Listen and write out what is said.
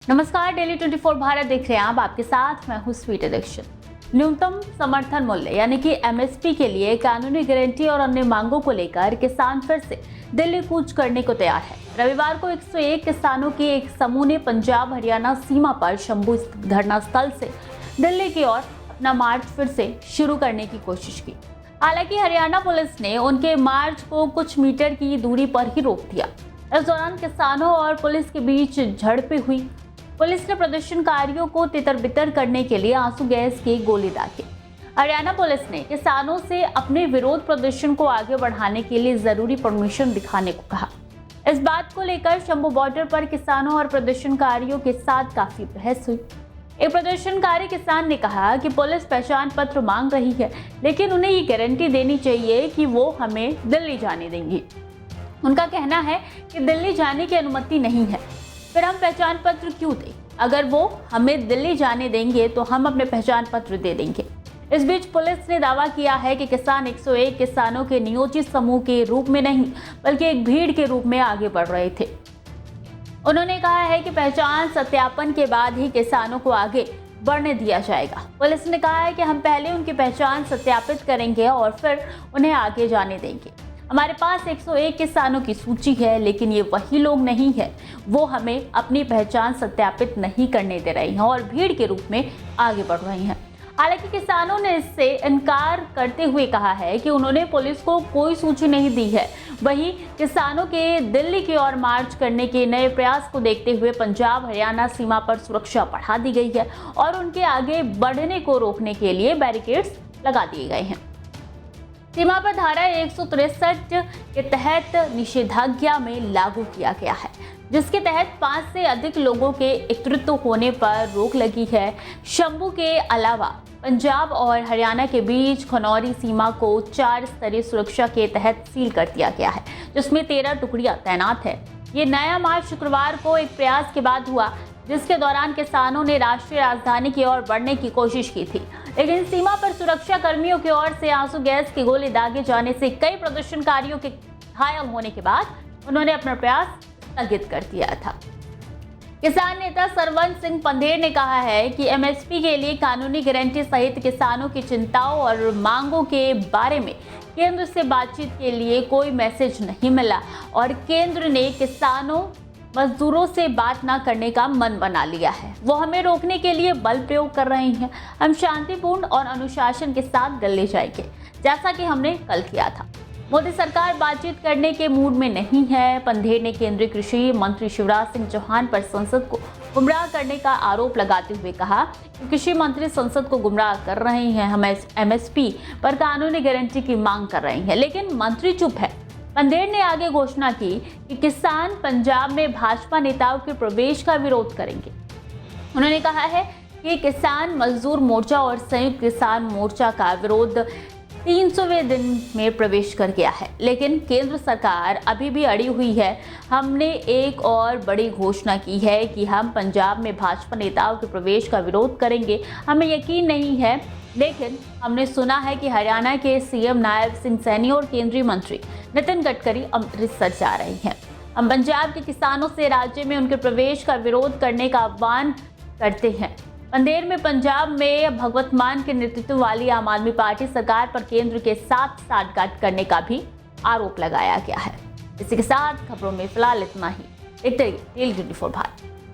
नमस्कार, डेली 24 भारत देख रहे हैं आप। आपके साथ मैं हूं स्वीट एडिक्शन। न्यूनतम समर्थन मूल्य यानी कि एमएसपी के लिए कानूनी गारंटी और अन्य मांगों को लेकर किसान फिर से दिल्ली कूच करने को तैयार है। रविवार को 101 किसानों के एक समूह ने पंजाब हरियाणा सीमा पर शंभू धरना स्थल से दिल्ली की ओर अपना मार्च फिर से शुरू करने की कोशिश की। हालांकि हरियाणा पुलिस ने उनके मार्च को कुछ मीटर की दूरी पर ही रोक दिया। इस दौरान किसानों और पुलिस के बीच झड़पें हुई। पुलिस ने प्रदर्शनकारियों को तितर-बितर करने के लिए आंसू गैस की गोली दागी। हरियाणा पुलिस ने किसानों से अपने विरोध प्रदर्शन को आगे बढ़ाने के लिए जरूरी परमिशन दिखाने को कहा। इस बात को लेकर शंभू बॉर्डर पर किसानों और प्रदर्शनकारियों के साथ काफी बहस हुई। एक प्रदर्शनकारी किसान ने कहा कि पुलिस पहचान पत्र मांग रही है, लेकिन उन्हें ये गारंटी देनी चाहिए कि वो हमें दिल्ली जाने देंगी। उनका कहना है कि दिल्ली जाने की अनुमति नहीं है, फिर हम पहचान पत्र क्यों दें? अगर वो हमें दिल्ली जाने देंगे तो हम अपने पहचान पत्र दे देंगे। इस बीच पुलिस ने दावा किया है कि किसान 101 किसानों के नियोजित समूह के रूप में नहीं, बल्कि एक भीड़ के रूप में आगे बढ़ रहे थे। उन्होंने कहा है कि पहचान सत्यापन के बाद ही किसानों को आगे बढ़ने दिया जाएगा। पुलिस ने कहा है कि हम पहले उनकी पहचान सत्यापित करेंगे और फिर उन्हें आगे जाने देंगे। हमारे पास 101 किसानों की सूची है, लेकिन ये वही लोग नहीं है, वो हमें अपनी पहचान सत्यापित नहीं करने दे रही हैं और भीड़ के रूप में आगे बढ़ रही हैं। हालांकि किसानों ने इससे इनकार करते हुए कहा है कि उन्होंने पुलिस को कोई सूची नहीं दी है। वहीं किसानों के दिल्ली की ओर मार्च करने के नए प्रयास को देखते हुए पंजाब हरियाणा सीमा पर सुरक्षा बढ़ा दी गई है और उनके आगे बढ़ने को रोकने के लिए बैरिकेड्स लगा दिए गए हैं। सीमा पर धारा 163 के तहत निषेधाज्ञा में लागू किया गया है, जिसके तहत 5 से अधिक लोगों के एकत्रित होने पर रोक लगी है। शंभू के अलावा पंजाब और हरियाणा के बीच खनौरी सीमा को 4 स्तरीय सुरक्षा के तहत सील कर दिया गया है, जिसमें 13 टुकड़ियां तैनात है। ये नया मार्च शुक्रवार को एक प्रयास के बाद हुआ, जिसके दौरान किसानों ने राष्ट्रीय राजधानी की ओर बढ़ने की कोशिश की थी, लेकिन सीमा पर सुरक्षा कर्मियों की ओर से आंसू गैस की गोली दागे जाने से कई प्रदर्शनकारियों के घायल होने के बाद उन्होंने अपना प्रयास स्थगित कर दिया था। किसान नेता सरवंत सिंह पंधेर ने कहा है कि एमएसपी के लिए कानूनी गारंटी सहित किसानों की चिंताओं और मांगों के बारे में केंद्र से बातचीत के लिए कोई मैसेज नहीं मिला और केंद्र ने किसानों मजदूरों से बात ना करने का मन बना लिया है। वो हमें रोकने के लिए बल प्रयोग कर रहे हैं। हम शांतिपूर्ण और अनुशासन के साथ दिल्ली जाएंगे, जैसा कि हमने कल किया था। मोदी सरकार बातचीत करने के मूड में नहीं है। पंधेर ने केंद्रीय कृषि मंत्री शिवराज सिंह चौहान पर संसद को गुमराह करने का आरोप लगाते हुए कहा कि कृषि मंत्री संसद को गुमराह कर रहे हैं। हम एमएसपी पर कानूनी गारंटी की मांग कर रहे हैं, लेकिन मंत्री चुप है। पंधेर ने आगे घोषणा की कि किसान पंजाब में भाजपा नेताओं के प्रवेश का विरोध करेंगे। उन्होंने कहा है कि किसान मजदूर मोर्चा और संयुक्त किसान मोर्चा का विरोध 300वें दिन में प्रवेश कर गया है, लेकिन केंद्र सरकार अभी भी अड़ी हुई है। हमने एक और बड़ी घोषणा की है कि हम पंजाब में भाजपा नेताओं के प्रवेश का विरोध करेंगे। हमें यकीन नहीं है, लेकिन हमने सुना है कि हरियाणा के सीएम नायब सिंह सैनी और केंद्रीय मंत्री नितिन गडकरी अमृतसर जा रहे हैं। हम पंजाब के किसानों से राज्य में उनके प्रवेश का विरोध करने का आह्वान करते हैं। पंधेर में पंजाब में भगवत मान के नेतृत्व वाली आम आदमी पार्टी सरकार पर केंद्र के साथ साठगांठ करने का भी आरोप लगाया गया है। इसी के साथ खबरों में फिलहाल इतना ही। देखते रहिए डेली 24 भारत।